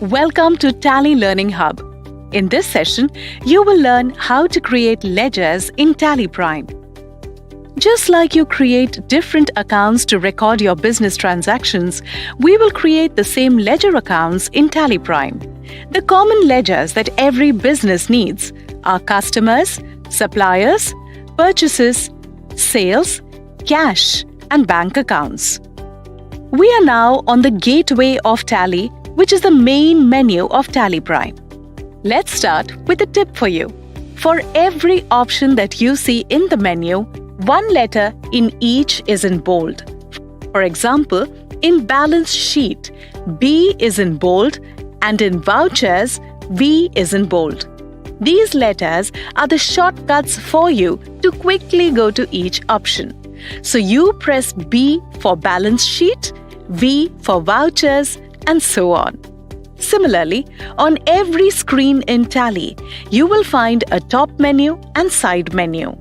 Welcome to Tally Learning Hub. In this session, you will learn how to create ledgers in Tally Prime. Just like you create different accounts to record your business transactions, we will create the same ledger accounts in Tally Prime. The common ledgers that every business needs are customers, suppliers, purchases, sales, cash, and bank accounts. We are now on the gateway of Tally, which is the main menu of Tally Prime. Let's start with a tip for you. For every option that you see in the menu, one letter in each is in bold. For example, in balance sheet, B is in bold, and in vouchers, V is in bold. These letters are the shortcuts for you to quickly go to each option. So you press B for balance sheet, V for vouchers, and so on. Similarly, on every screen in Tally, you will find a top menu and side menu.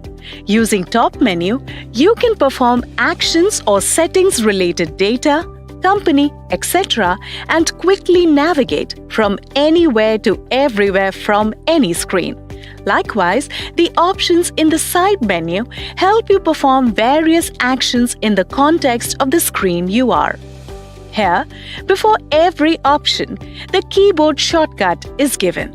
Using top menu, you can perform actions or settings-related data, company, etc., and quickly navigate from anywhere to everywhere from any screen. Likewise, the options in the side menu help you perform various actions in the context of the screen you are. Here, before every option, the keyboard shortcut is given.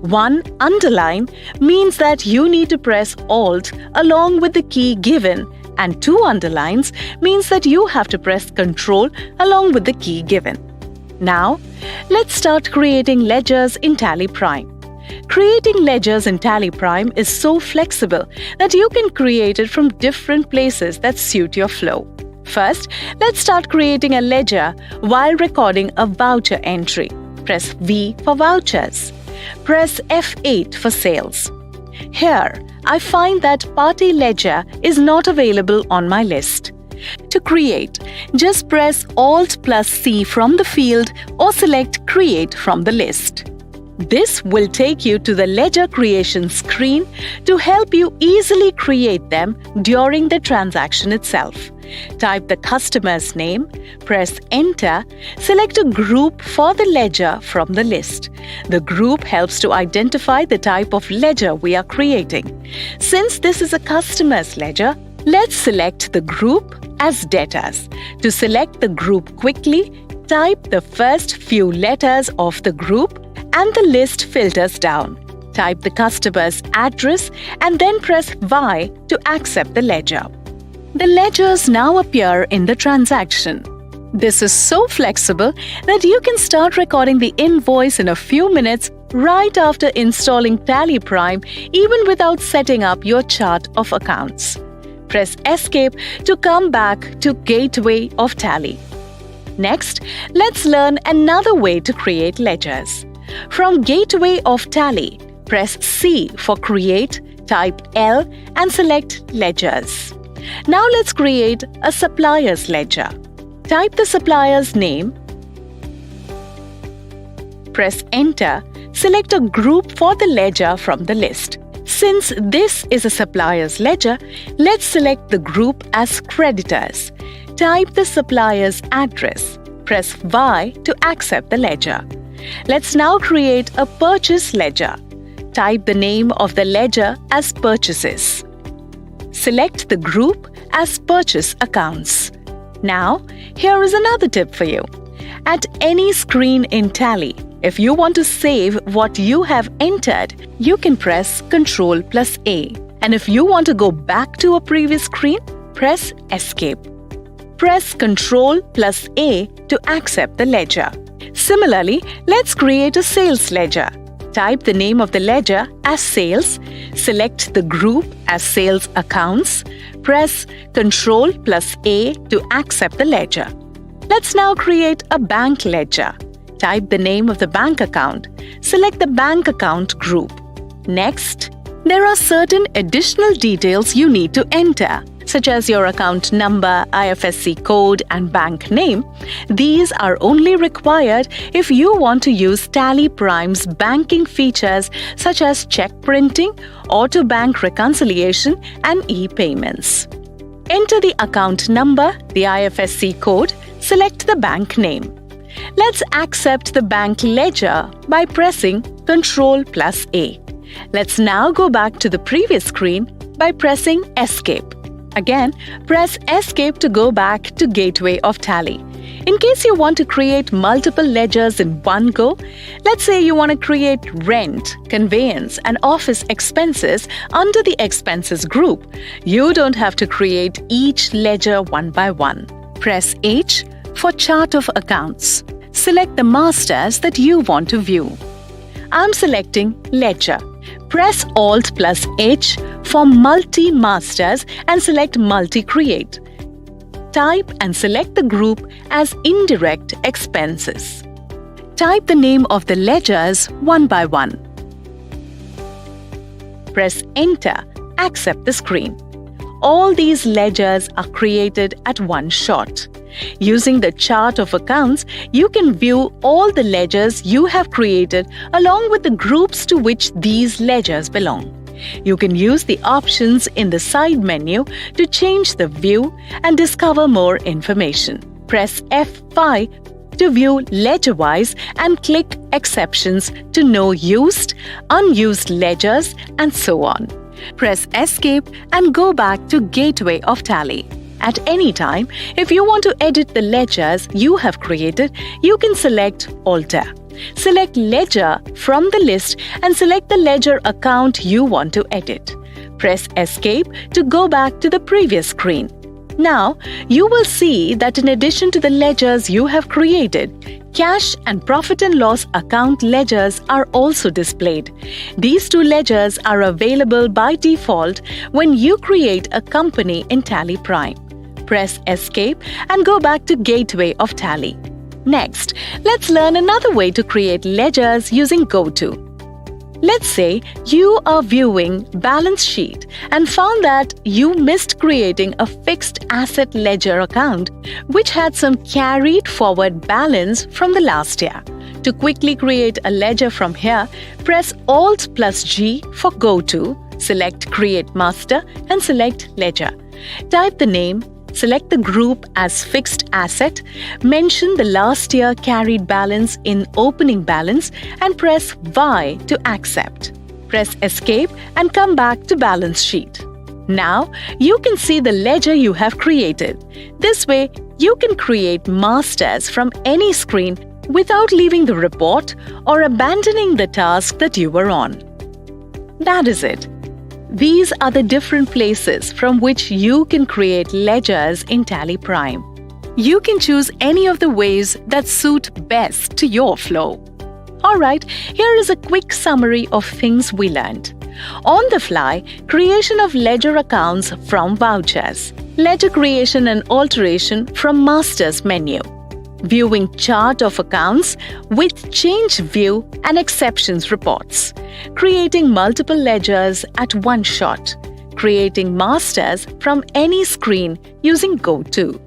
One underline means that you need to press Alt along with the key given, and two underlines means that you have to press Ctrl along with the key given. Now, let's start creating ledgers in Tally Prime. Creating ledgers in Tally Prime is so flexible that you can create it from different places that suit your flow. First, let's start creating a ledger while recording a voucher entry. Press V for vouchers. Press F8 for sales. Here, I find that party ledger is not available on my list. To create, just press Alt plus C from the field or select Create from the list. This will take you to the ledger creation screen to help you easily create them during the transaction itself. Type the customer's name, press Enter, select a group for the ledger from the list. The group helps to identify the type of ledger we are creating. Since this is a customer's ledger, let's select the group as debtors. To select the group quickly, type the first few letters of the group and the list filters down. Type the customer's address and then press Y to accept the ledger. The ledgers now appear in the transaction. This is so flexible that you can start recording the invoice in a few minutes right after installing Tally Prime, even without setting up your chart of accounts. Press Escape to come back to Gateway of Tally. Next, let's learn another way to create ledgers. From Gateway of Tally, press C for Create, type L and select Ledgers. Now let's create a supplier's ledger. Type the supplier's name, press Enter, select a group for the ledger from the list. Since this is a supplier's ledger, let's select the group as creditors. Type the supplier's address, press Y to accept the ledger. Let's now create a purchase ledger. Type the name of the ledger as purchases. Select the group as purchase accounts. Now, here is another tip for you. At any screen in Tally, if you want to save what you have entered, you can press Ctrl plus A. And if you want to go back to a previous screen, press Escape. Press Ctrl plus A to accept the ledger. Similarly, let's create a sales ledger. Type the name of the ledger as sales, select the group as sales accounts, press Ctrl plus A to accept the ledger. Let's now create a bank ledger. Type the name of the bank account, select the bank account group. Next, there are certain additional details you need to enter, such as your account number, IFSC code, and bank name. These are only required if you want to use Tally Prime's banking features such as check printing, auto bank reconciliation, and e-payments. Enter the account number, the IFSC code, select the bank name. Let's accept the bank ledger by pressing Ctrl+A. Let's now go back to the previous screen by pressing Escape. Again, press Escape to go back to Gateway of Tally. In case you want to create multiple ledgers in one go, let's say you want to create rent, conveyance, and office expenses under the expenses group. You don't have to create each ledger one by one. Press H for Chart of Accounts. Select the masters that you want to view. I'm selecting Ledger. Press Alt+H for Multi-Masters and select Multi-Create. Type and select the group as Indirect Expenses. Type the name of the ledgers one by one. Press Enter. Accept the screen. All these ledgers are created at one shot. Using the chart of accounts, you can view all the ledgers you have created along with the groups to which these ledgers belong. You can use the options in the side menu to change the view and discover more information. Press F5 to view ledger-wise and click Exceptions to know used, unused ledgers, and so on. Press Escape and go back to Gateway of Tally. At any time, if you want to edit the ledgers you have created, you can select Alter. Select Ledger from the list and select the ledger account you want to edit. Press Escape to go back to the previous screen. Now, you will see that in addition to the ledgers you have created, cash and profit and loss account ledgers are also displayed. These two ledgers are available by default when you create a company in Tally Prime. Press Escape and go back to Gateway of Tally. Next, let's learn another way to create ledgers using GoTo. Let's say you are viewing balance sheet and found that you missed creating a fixed asset ledger account which had some carried forward balance from the last year. To quickly create a ledger from here, press Alt+G for GoTo, select Create Master and select Ledger. Type the name, select the group as Fixed Asset, mention the last year carried balance in Opening Balance and press Y to accept. Press Escape and come back to Balance Sheet. Now, you can see the ledger you have created. This way, you can create masters from any screen without leaving the report or abandoning the task that you were on. That is it. These are the different places from which you can create ledgers in Tally Prime. You can choose any of the ways that suit best to your flow. Alright, here is a quick summary of things we learned. On the fly, creation of ledger accounts from vouchers. Ledger creation and alteration from Masters menu. Viewing chart of accounts with change view and exceptions reports. Creating multiple ledgers at one shot. Creating masters from any screen using GoTo.